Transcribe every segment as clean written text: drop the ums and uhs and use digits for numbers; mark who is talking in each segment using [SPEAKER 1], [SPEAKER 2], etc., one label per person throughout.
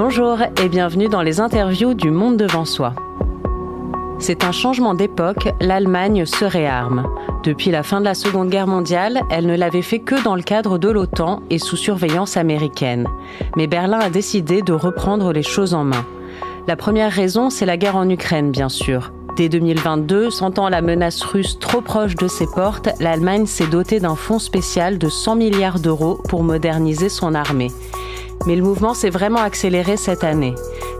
[SPEAKER 1] Bonjour et bienvenue dans les interviews du Monde devant soi. C'est un changement d'époque, l'Allemagne se réarme. Depuis la fin de la Seconde Guerre mondiale, elle ne l'avait fait que dans le cadre de l'OTAN et sous surveillance américaine. Mais Berlin a décidé de reprendre les choses en main. La première raison, c'est la guerre en Ukraine, bien sûr. Dès 2022, sentant la menace russe trop proche de ses portes, l'Allemagne s'est dotée d'un fonds spécial de 100 milliards d'euros pour moderniser son armée. Mais le mouvement s'est vraiment accéléré cette année.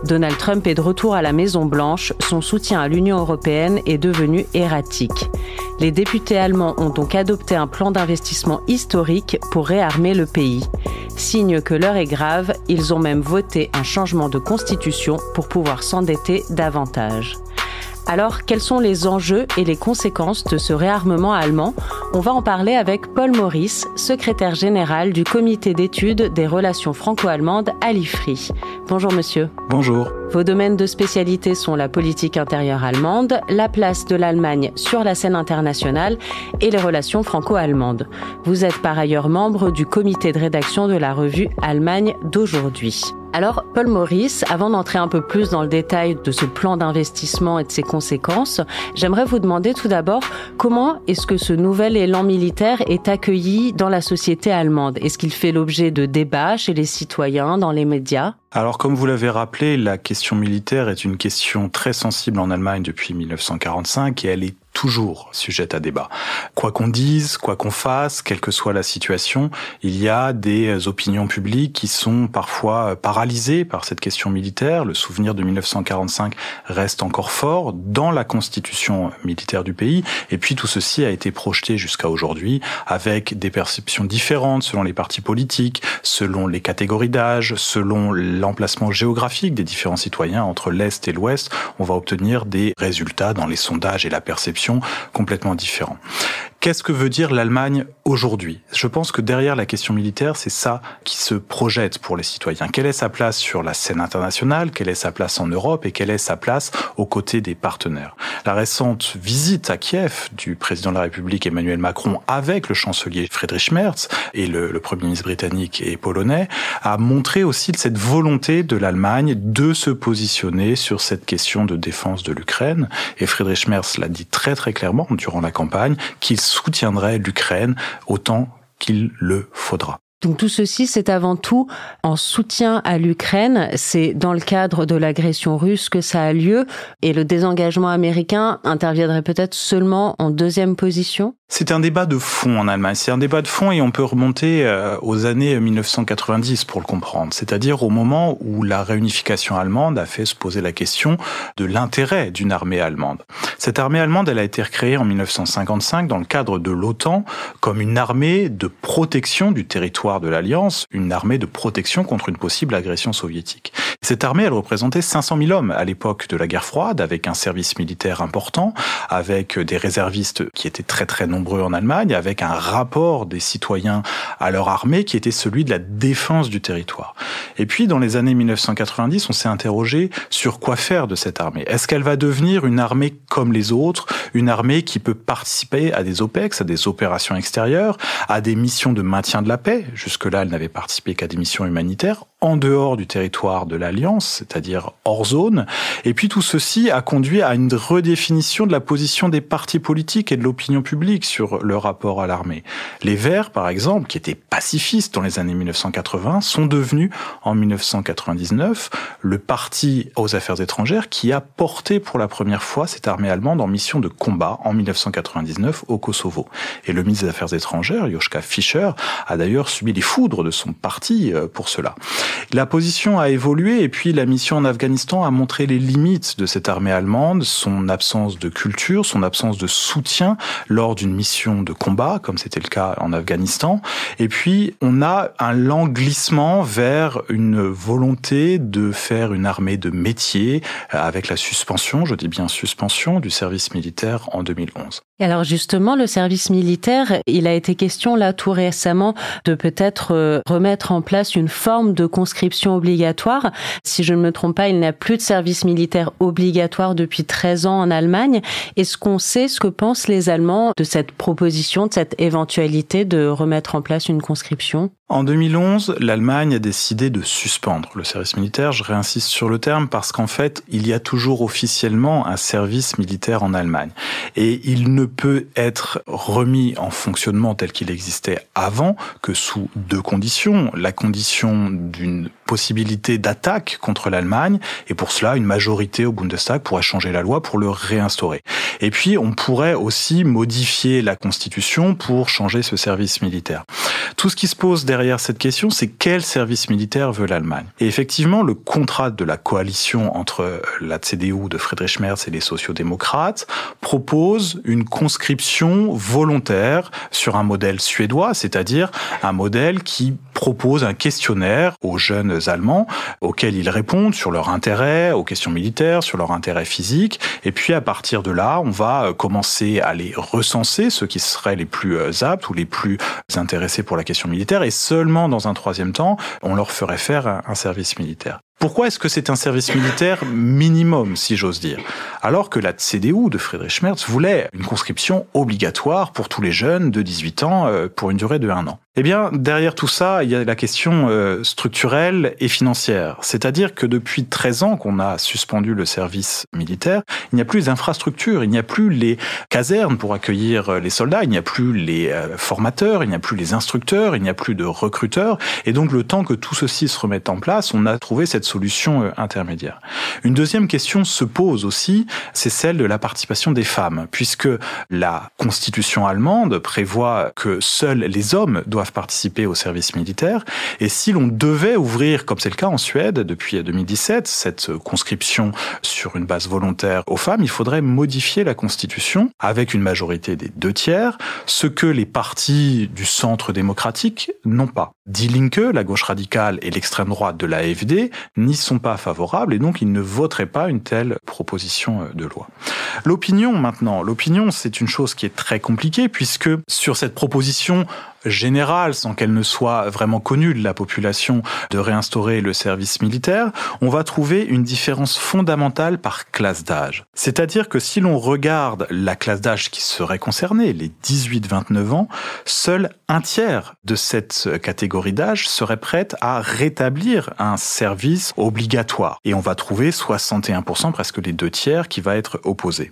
[SPEAKER 1] Donald Trump est de retour à la Maison-Blanche, son soutien à l'Union européenne est devenu erratique. Les députés allemands ont donc adopté un plan d'investissement historique pour réarmer le pays. Signe que l'heure est grave, ils ont même voté un changement de constitution pour pouvoir s'endetter davantage. Alors, quels sont les enjeux et les conséquences de ce réarmement allemand ? On va en parler avec Paul Maurice, secrétaire général du comité d'études des relations franco-allemandes à l'IFRI. Bonjour monsieur.
[SPEAKER 2] Bonjour.
[SPEAKER 1] Vos domaines de spécialité sont la politique intérieure allemande, la place de l'Allemagne sur la scène internationale et les relations franco-allemandes. Vous êtes par ailleurs membre du comité de rédaction de la revue Allemagne d'aujourd'hui. Alors, Paul Maurice, avant d'entrer un peu plus dans le détail de ce plan d'investissement et de ses conséquences, j'aimerais vous demander tout d'abord comment est-ce que ce nouvel élan militaire est accueilli dans la société allemande ? Est-ce qu'il fait l'objet de débats chez les citoyens, dans les médias ?
[SPEAKER 2] Alors, comme vous l'avez rappelé, la question militaire est une question très sensible en Allemagne depuis 1945 et elle est toujours sujette à débat. Quoi qu'on dise, quoi qu'on fasse, quelle que soit la situation, il y a des opinions publiques qui sont parfois paralysées par cette question militaire. Le souvenir de 1945 reste encore fort dans la constitution militaire du pays. Et puis tout ceci a été projeté jusqu'à aujourd'hui avec des perceptions différentes selon les partis politiques, selon les catégories d'âge, selon l'emplacement géographique des différents citoyens entre l'Est et l'Ouest. On va obtenir des résultats dans les sondages et la perception complètement différents. Qu'est-ce que veut dire l'Allemagne aujourd'hui ? Je pense que derrière la question militaire, c'est ça qui se projette pour les citoyens. Quelle est sa place sur la scène internationale ? Quelle est sa place en Europe ? Et quelle est sa place aux côtés des partenaires ? La récente visite à Kiev du président de la République Emmanuel Macron avec le chancelier Friedrich Merz et le premier ministre britannique et polonais a montré aussi cette volonté de l'Allemagne de se positionner sur cette question de défense de l'Ukraine. Et Friedrich Merz l'a dit très très clairement durant la campagne qu'il soutiendrait l'Ukraine autant qu'il le faudra.
[SPEAKER 1] Donc tout ceci, c'est avant tout en soutien à l'Ukraine. C'est dans le cadre de l'agression russe que ça a lieu. Et le désengagement américain interviendrait peut-être seulement en deuxième position ?
[SPEAKER 2] C'est un débat de fond en Allemagne. C'est un débat de fond et on peut remonter aux années 1990 pour le comprendre. C'est-à-dire au moment où la réunification allemande a fait se poser la question de l'intérêt d'une armée allemande. Cette armée allemande, elle a été créée en 1955 dans le cadre de l'OTAN comme une armée de protection du territoire de l'Alliance, une armée de protection contre une possible agression soviétique. Cette armée, elle représentait 500 000 hommes à l'époque de la guerre froide, avec un service militaire important, avec des réservistes qui étaient très très nombreux en Allemagne, avec un rapport des citoyens à leur armée qui était celui de la défense du territoire. Et puis, dans les années 1990, on s'est interrogé sur quoi faire de cette armée. Est-ce qu'elle va devenir une armée comme les autres, une armée qui peut participer à des OPEX, à des opérations extérieures, à des missions de maintien de la paix ? Jusque-là, elle n'avait participé qu'à des missions humanitaires, en dehors du territoire de l'Alliance, c'est-à-dire hors zone. Et puis tout ceci a conduit à une redéfinition de la position des partis politiques et de l'opinion publique sur le rapport à l'armée. Les Verts, par exemple, qui étaient pacifistes dans les années 1980, sont devenus, en 1999, le parti aux affaires étrangères qui a porté pour la première fois cette armée allemande en mission de combat en 1999 au Kosovo. Et le ministre des Affaires étrangères, Joschka Fischer, a d'ailleurs subi les foudres de son parti pour cela. La position a évolué et puis la mission en Afghanistan a montré les limites de cette armée allemande, son absence de culture, son absence de soutien lors d'une mission de combat, comme c'était le cas en Afghanistan. Et puis, on a un lent glissement vers une volonté de faire une armée de métier avec la suspension, je dis bien suspension, du service militaire en 2011.
[SPEAKER 1] Et alors justement, le service militaire, il a été question là tout récemment de peut-être remettre en place une forme de conscription obligatoire. Si je ne me trompe pas, il n'y a plus de service militaire obligatoire depuis 13 ans en Allemagne. Est-ce qu'on sait ce que pensent les Allemands de cette proposition, de cette éventualité de remettre en place une conscription ?
[SPEAKER 2] En 2011, l'Allemagne a décidé de suspendre le service militaire. Je réinsiste sur le terme parce qu'en fait, il y a toujours officiellement un service militaire en Allemagne. Et il ne peut être remis en fonctionnement tel qu'il existait avant que sous deux conditions. La condition d'une possibilité d'attaque contre l'Allemagne, et pour cela, une majorité au Bundestag pourrait changer la loi pour le réinstaurer. Et puis, on pourrait aussi modifier la Constitution pour changer ce service militaire. Tout ce qui se pose derrière cette question, c'est quel service militaire veut l'Allemagne. Et effectivement, le contrat de la coalition entre la CDU de Friedrich Merz et les sociodémocrates propose une conscription volontaire sur un modèle suédois, c'est-à-dire un modèle qui propose un questionnaire aux jeunes Allemands auxquels ils répondent sur leur intérêt aux questions militaires, sur leur intérêt physique. Et puis à partir de là, on va commencer à les recenser, ceux qui seraient les plus aptes ou les plus intéressés pour la question militaire. Et seulement dans un troisième temps, on leur ferait faire un service militaire. Pourquoi est-ce que c'est un service militaire minimum, si j'ose dire ? Alors que la CDU de Friedrich Merz voulait une conscription obligatoire pour tous les jeunes de 18 ans pour une durée de 1 an. Eh bien, derrière tout ça, il y a la question structurelle et financière. C'est-à-dire que depuis 13 ans qu'on a suspendu le service militaire, il n'y a plus d'infrastructures, il n'y a plus les casernes pour accueillir les soldats, il n'y a plus les formateurs, il n'y a plus les instructeurs, il n'y a plus de recruteurs. Et donc, le temps que tout ceci se remette en place, on a trouvé cette solution intermédiaire. Une deuxième question se pose aussi, c'est celle de la participation des femmes, puisque la Constitution allemande prévoit que seuls les hommes doivent participer au service militaire. Et si l'on devait ouvrir, comme c'est le cas en Suède depuis 2017, cette conscription sur une base volontaire aux femmes, il faudrait modifier la Constitution avec une majorité des 2/3, ce que les partis du centre démocratique n'ont pas. Die Linke, la gauche radicale, et l'extrême droite de la AfD n'y sont pas favorables et donc ils ne voteraient pas une telle proposition de loi. L'opinion maintenant, c'est une chose qui est très compliquée puisque sur cette proposition générale, sans qu'elle ne soit vraiment connue de la population, de réinstaurer le service militaire, on va trouver une différence fondamentale par classe d'âge. C'est-à-dire que si l'on regarde la classe d'âge qui serait concernée, les 18-29 ans, seul 1/3 de cette catégorie d'âge serait prête à rétablir un service obligatoire. Et on va trouver 61%, presque les 2/3, qui va être opposé.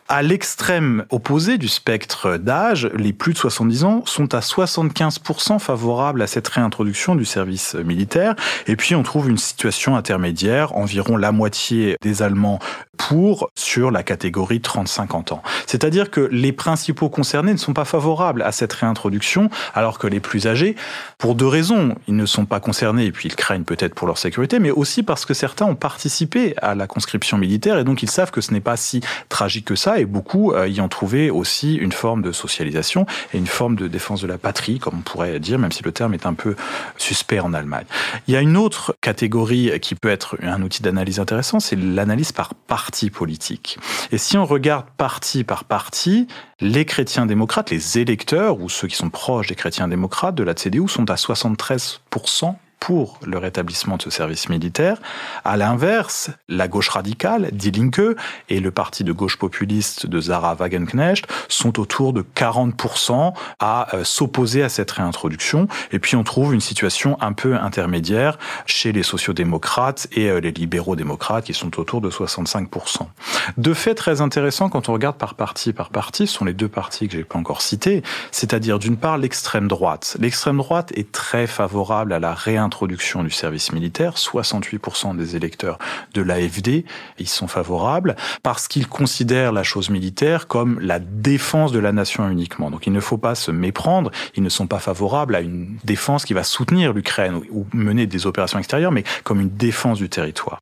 [SPEAKER 2] À l'extrême opposé du spectre d'âge, les plus de 70 ans sont à 75% favorables à cette réintroduction du service militaire. Et puis on trouve une situation intermédiaire, environ la moitié des Allemands sur la catégorie 30-50 ans. C'est-à-dire que les principaux concernés ne sont pas favorables à cette réintroduction, alors que les plus âgés, pour deux raisons, ils ne sont pas concernés et puis ils craignent peut-être pour leur sécurité, mais aussi parce que certains ont participé à la conscription militaire et donc ils savent que ce n'est pas si tragique que ça et beaucoup y ont trouvé aussi une forme de socialisation et une forme de défense de la patrie, comme on pourrait dire, même si le terme est un peu suspect en Allemagne. Il y a une autre catégorie qui peut être un outil d'analyse intéressant, c'est l'analyse par parti politique. Et si on regarde parti par parti, les chrétiens démocrates, les électeurs, ou ceux qui sont proches des chrétiens démocrates de la CDU, sont à 73% pour le rétablissement de ce service militaire. À l'inverse, la gauche radicale, Die Linke, et le parti de gauche populiste de Sarah Wagenknecht sont autour de 40% à s'opposer à cette réintroduction. Et puis on trouve une situation un peu intermédiaire chez les sociodémocrates et les libéraux-démocrates qui sont autour de 65%. Deux faits très intéressants quand on regarde par parti, ce sont les deux partis que je n'ai pas encore cités, c'est-à-dire d'une part l'extrême droite. L'extrême droite est très favorable à la réintroduction du service militaire, 68% des électeurs de l'AfD y sont favorables, parce qu'ils considèrent la chose militaire comme la défense de la nation uniquement. Donc il ne faut pas se méprendre, ils ne sont pas favorables à une défense qui va soutenir l'Ukraine ou mener des opérations extérieures, mais comme une défense du territoire.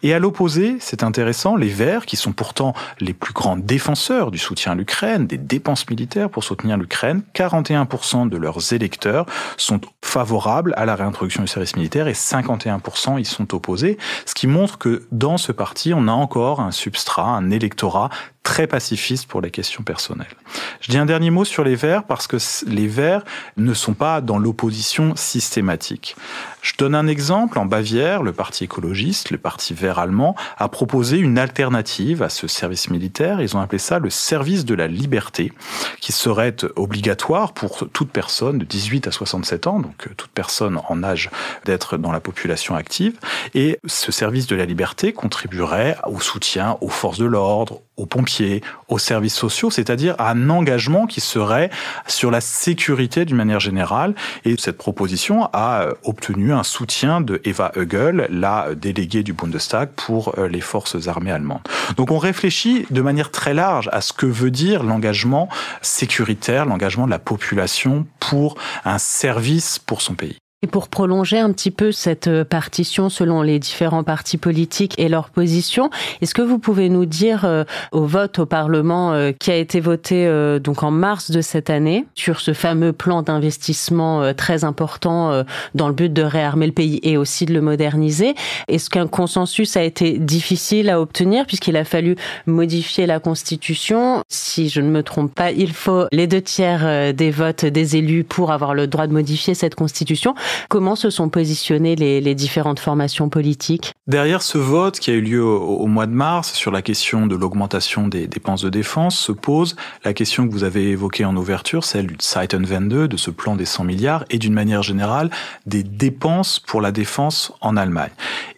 [SPEAKER 2] Et à l'opposé, c'est intéressant, les Verts, qui sont pourtant les plus grands défenseurs du soutien à l'Ukraine, des dépenses militaires pour soutenir l'Ukraine, 41% de leurs électeurs sont favorables à la réintroduction du service militaire et 51% y sont opposés, ce qui montre que dans ce parti, on a encore un substrat, un électorat très pacifiste pour les questions personnelles. Je dis un dernier mot sur les Verts parce que les Verts ne sont pas dans l'opposition systématique. Je donne un exemple. En Bavière, le parti écologiste, le parti vert allemand, a proposé une alternative à ce service militaire. Ils ont appelé ça le service de la liberté, qui serait obligatoire pour toute personne de 18 à 67 ans, donc toute personne en âge d'être dans la population active. Et ce service de la liberté contribuerait au soutien aux forces de l'ordre, aux pompiers, aux services sociaux, c'est-à-dire à un engagement qui serait sur la sécurité d'une manière générale. Et cette proposition a obtenu un soutien de Eva Högl, la déléguée du Bundestag pour les forces armées allemandes. Donc on réfléchit de manière très large à ce que veut dire l'engagement sécuritaire, l'engagement de la population pour un service pour son pays.
[SPEAKER 1] Et pour prolonger un petit peu cette partition selon les différents partis politiques et leurs positions, est-ce que vous pouvez nous dire au vote au Parlement qui a été voté donc en mars de cette année sur ce fameux plan d'investissement très important dans le but de réarmer le pays et aussi de le moderniser, est-ce qu'un consensus a été difficile à obtenir puisqu'il a fallu modifier la Constitution? Si je ne me trompe pas, il faut les 2/3 des votes des élus pour avoir le droit de modifier cette Constitution. Comment se sont positionnées les différentes formations politiques?
[SPEAKER 2] Derrière ce vote qui a eu lieu au mois de mars sur la question de l'augmentation des dépenses de défense se pose la question que vous avez évoquée en ouverture, celle du Zeitenwende, de ce plan des 100 milliards et d'une manière générale des dépenses pour la défense en Allemagne.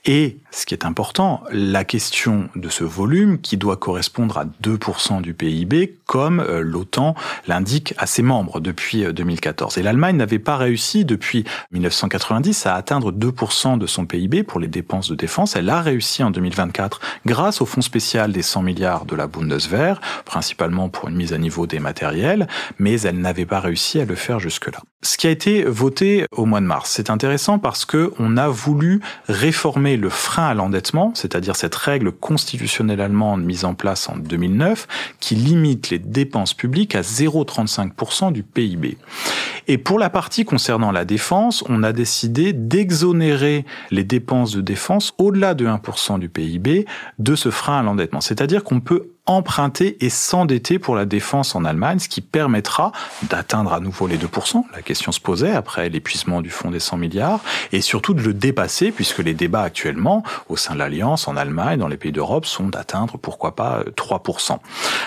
[SPEAKER 2] Et ce qui est important, la question de ce volume qui doit correspondre à 2% du PIB comme l'OTAN l'indique à ses membres depuis 2014. Et l'Allemagne n'avait pas réussi depuis 1990 à atteindre 2% de son PIB pour les dépenses de défense. Elle a réussi en 2024 grâce au fonds spécial des 100 milliards de la Bundeswehr, principalement pour une mise à niveau des matériels, mais elle n'avait pas réussi à le faire jusque-là. Ce qui a été voté au mois de mars, c'est intéressant parce que on a voulu réformer le frein à l'endettement, c'est-à-dire cette règle constitutionnelle allemande mise en place en 2009 qui limite les dépenses publiques à 0,35% du PIB. Et pour la partie concernant la défense, on a décidé d'exonérer les dépenses de défense au-delà de 1% du PIB de ce frein à l'endettement. C'est-à-dire qu'on peut emprunter et s'endetter pour la défense en Allemagne, ce qui permettra d'atteindre à nouveau les 2%. La question se posait après l'épuisement du fonds des 100 milliards et surtout de le dépasser puisque les débats actuellement au sein de l'Alliance en Allemagne, dans les pays d'Europe, sont d'atteindre pourquoi pas 3%.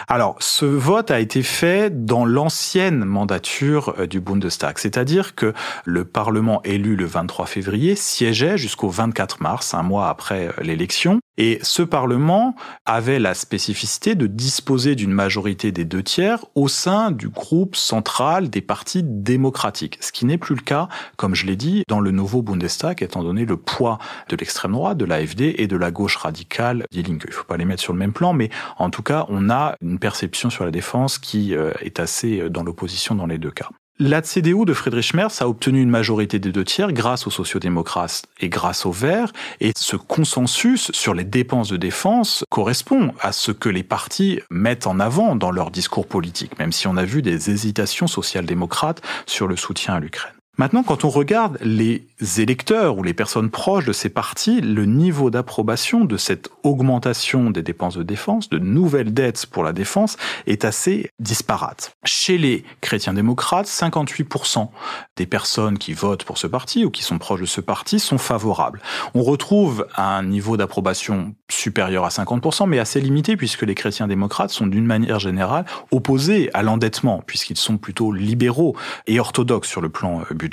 [SPEAKER 2] Alors, ce vote a été fait dans l'ancienne mandature du Bundestag, c'est-à-dire que le Parlement élu le 23 février siégeait jusqu'au 24 mars, un mois après l'élection. Et ce Parlement avait la spécificité de disposer d'une majorité des 2/3 au sein du groupe central des partis démocratiques, ce qui n'est plus le cas, comme je l'ai dit, dans le nouveau Bundestag, étant donné le poids de l'extrême droite, de l'AfD et de la gauche radicale Die Linke. Il ne faut pas les mettre sur le même plan, mais en tout cas, on a une perception sur la défense qui est assez dans l'opposition dans les deux cas. La CDU de Friedrich Merz a obtenu une majorité des 2/3 grâce aux sociodémocrates et grâce aux Verts. Et ce consensus sur les dépenses de défense correspond à ce que les partis mettent en avant dans leur discours politique, même si on a vu des hésitations social-démocrates sur le soutien à l'Ukraine. Maintenant, quand on regarde les électeurs ou les personnes proches de ces partis, le niveau d'approbation de cette augmentation des dépenses de défense, de nouvelles dettes pour la défense, est assez disparate. Chez les chrétiens démocrates, 58% des personnes qui votent pour ce parti ou qui sont proches de ce parti sont favorables. On retrouve un niveau d'approbation supérieur à 50%, mais assez limité puisque les chrétiens démocrates sont d'une manière générale opposés à l'endettement, puisqu'ils sont plutôt libéraux et orthodoxes sur le plan budgétaire.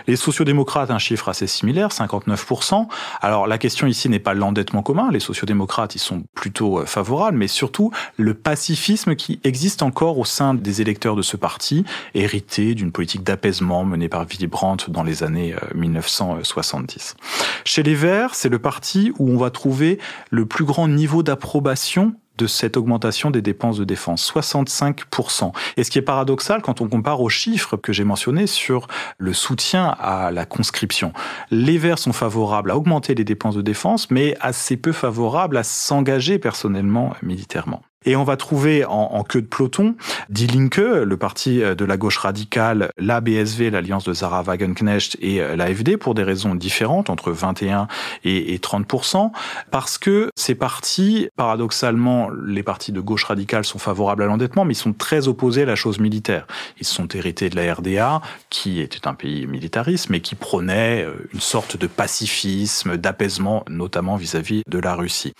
[SPEAKER 2] Les sociodémocrates, un chiffre assez similaire, 59%. Alors la question ici n'est pas l'endettement commun, les sociodémocrates ils sont plutôt favorables, mais surtout le pacifisme qui existe encore au sein des électeurs de ce parti, hérité d'une politique d'apaisement menée par Willy Brandt dans les années 1970. Chez les Verts, c'est le parti où on va trouver le plus grand niveau d'approbation de cette augmentation des dépenses de défense, 65%. Et ce qui est paradoxal quand on compare aux chiffres que j'ai mentionnés sur le soutien à la conscription. Les Verts sont favorables à augmenter les dépenses de défense, mais assez peu favorables à s'engager personnellement militairement. Et on va trouver en queue de peloton Die Linke, le parti de la gauche radicale, la BSW, l'alliance de Sarah Wagenknecht et l'AfD, pour des raisons différentes, entre 21 et 30%, parce que ces partis, paradoxalement, les partis de gauche radicale sont favorables à l'endettement, mais ils sont très opposés à la chose militaire. Ils sont hérités de la RDA, qui était un pays militariste, mais qui prônait une sorte de pacifisme, d'apaisement, notamment vis-à-vis de la Russie.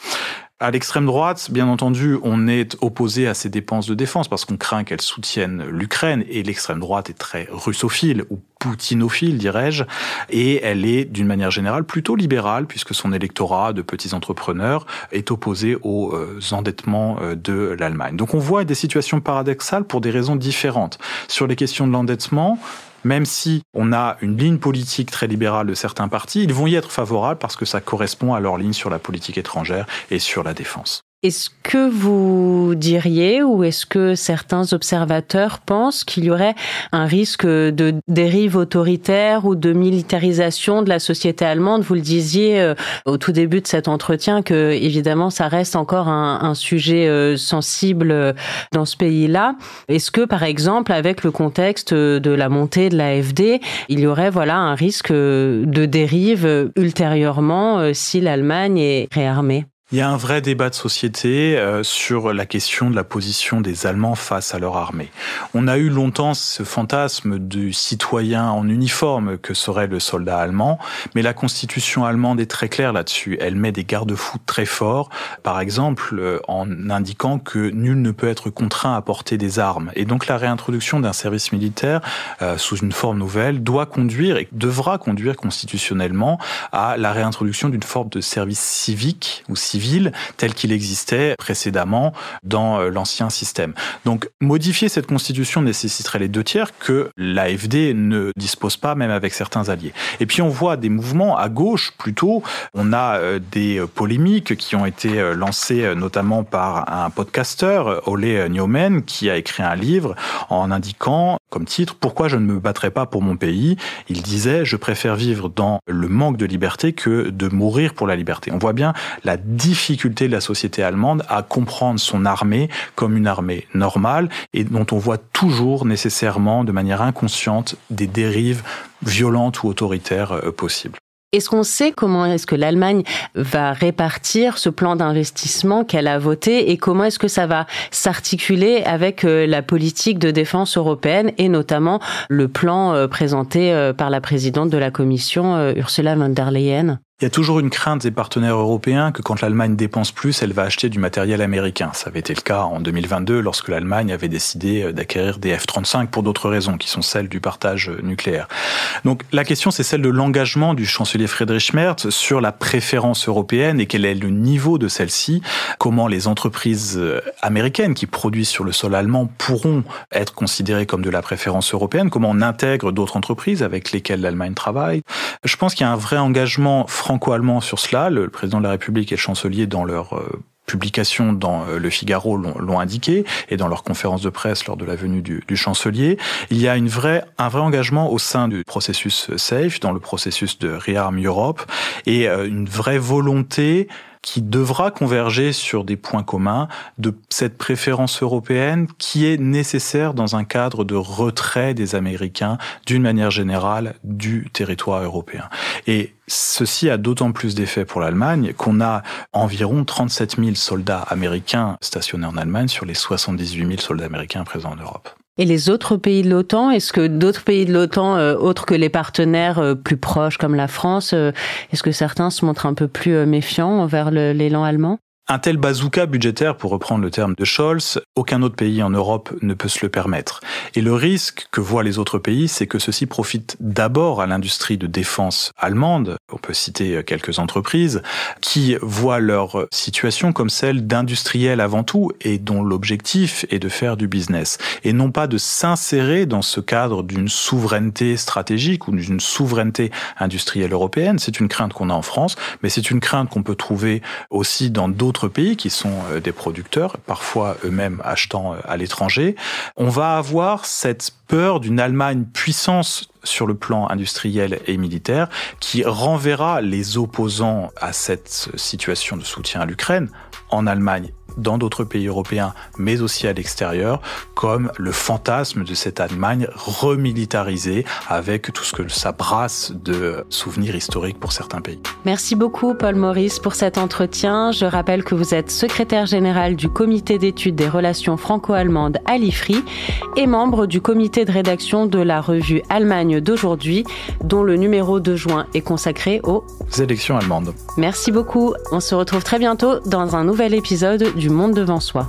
[SPEAKER 2] À l'extrême droite, bien entendu, on est opposé à ces dépenses de défense parce qu'on craint qu'elles soutiennent l'Ukraine, et l'extrême droite est très russophile ou poutinophile, dirais-je, et elle est d'une manière générale plutôt libérale puisque son électorat de petits entrepreneurs est opposé aux endettements de l'Allemagne. Donc on voit des situations paradoxales pour des raisons différentes. Sur les questions de l'endettement, même si on a une ligne politique très libérale de certains partis, ils vont y être favorables parce que ça correspond à leur ligne sur la politique étrangère et sur la défense.
[SPEAKER 1] Est-ce que vous diriez, ou est-ce que certains observateurs pensent qu'il y aurait un risque de dérive autoritaire ou de militarisation de la société allemande? Vous le disiez au tout début de cet entretien que, évidemment, ça reste encore un sujet sensible dans ce pays-là. Est-ce que, par exemple, avec le contexte de la montée de l'AfD, il y aurait un risque de dérive ultérieurement si l'Allemagne est réarmée?
[SPEAKER 2] Il y a un vrai débat de société sur la question de la position des Allemands face à leur armée. On a eu longtemps ce fantasme du citoyen en uniforme que serait le soldat allemand, mais la constitution allemande est très claire là-dessus. Elle met des garde-fous très forts, par exemple en indiquant que nul ne peut être contraint à porter des armes. Et donc la réintroduction d'un service militaire sous une forme nouvelle doit conduire et devra conduire constitutionnellement à la réintroduction d'une forme de service civique ou civil tel qu'il existait précédemment dans l'ancien système. Donc, modifier cette constitution nécessiterait les 2/3 que l'AfD ne dispose pas, même avec certains alliés. Et puis, on voit des mouvements à gauche, plutôt. On a des polémiques qui ont été lancées notamment par un podcasteur, Ole Newman, qui a écrit un livre en indiquant, comme titre, « Pourquoi je ne me battrai pas pour mon pays ?» Il disait « Je préfère vivre dans le manque de liberté que de mourir pour la liberté ». On voit bien la difficulté de la société allemande à comprendre son armée comme une armée normale et dont on voit toujours nécessairement, de manière inconsciente, des dérives violentes ou autoritaires possibles.
[SPEAKER 1] Est-ce qu'on sait comment est-ce que l'Allemagne va répartir ce plan d'investissement qu'elle a voté et comment est-ce que ça va s'articuler avec la politique de défense européenne et notamment le plan présenté par la présidente de la Commission, Ursula von der Leyen?
[SPEAKER 2] Il y a toujours une crainte des partenaires européens que quand l'Allemagne dépense plus, elle va acheter du matériel américain. Ça avait été le cas en 2022 lorsque l'Allemagne avait décidé d'acquérir des F-35 pour d'autres raisons qui sont celles du partage nucléaire. Donc la question, c'est celle de l'engagement du chancelier Friedrich Merz sur la préférence européenne et quel est le niveau de celle-ci, comment les entreprises américaines qui produisent sur le sol allemand pourront être considérées comme de la préférence européenne, comment on intègre d'autres entreprises avec lesquelles l'Allemagne travaille. Je pense qu'il y a un vrai engagement franco-allemand sur cela. Le président de la République et le chancelier, dans leur publication dans Le Figaro, l'ont indiqué, et dans leur conférence de presse lors de la venue du chancelier. Il y a un vrai engagement au sein du processus SAFE, dans le processus de Rearm Europe, et une vraie volonté qui devra converger sur des points communs de cette préférence européenne qui est nécessaire dans un cadre de retrait des Américains d'une manière générale du territoire européen. Et ceci a d'autant plus d'effet pour l'Allemagne qu'on a environ 37 000 soldats américains stationnés en Allemagne sur les 78 000 soldats américains présents en Europe.
[SPEAKER 1] Et les autres pays de l'OTAN, est-ce que d'autres pays de l'OTAN, autres que les partenaires plus proches comme la France, est-ce que certains se montrent un peu plus méfiants envers l'élan allemand ?
[SPEAKER 2] Un tel bazooka budgétaire, pour reprendre le terme de Scholz, aucun autre pays en Europe ne peut se le permettre. Et le risque que voient les autres pays, c'est que ceux-ci profitent d'abord à l'industrie de défense allemande. On peut citer quelques entreprises qui voient leur situation comme celle d'industriels avant tout et dont l'objectif est de faire du business. Et non pas de s'insérer dans ce cadre d'une souveraineté stratégique ou d'une souveraineté industrielle européenne. C'est une crainte qu'on a en France, mais c'est une crainte qu'on peut trouver aussi dans d'autres pays qui sont des producteurs, parfois eux-mêmes achetant à l'étranger. On va avoir cette peur d'une Allemagne puissance sur le plan industriel et militaire qui renverra les opposants à cette situation de soutien à l'Ukraine en Allemagne, dans d'autres pays européens, mais aussi à l'extérieur, comme le fantasme de cette Allemagne remilitarisée avec tout ce que ça brasse de souvenirs historiques pour certains pays.
[SPEAKER 1] Merci beaucoup Paul Maurice pour cet entretien. Je rappelle que vous êtes secrétaire général du comité d'études des relations franco-allemandes à l'IFRI et membre du comité de rédaction de la revue Allemagne d'aujourd'hui, dont le numéro de juin est consacré aux
[SPEAKER 2] élections allemandes.
[SPEAKER 1] Merci beaucoup. On se retrouve très bientôt dans un nouvel épisode du Monde devant soi.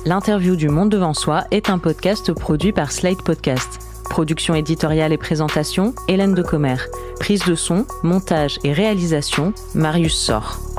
[SPEAKER 1] L'interview du Monde devant soi est un podcast produit par Slate Podcast. Production éditoriale et présentation, Hélène Decomer. Prise de son, montage et réalisation, Marius Sor.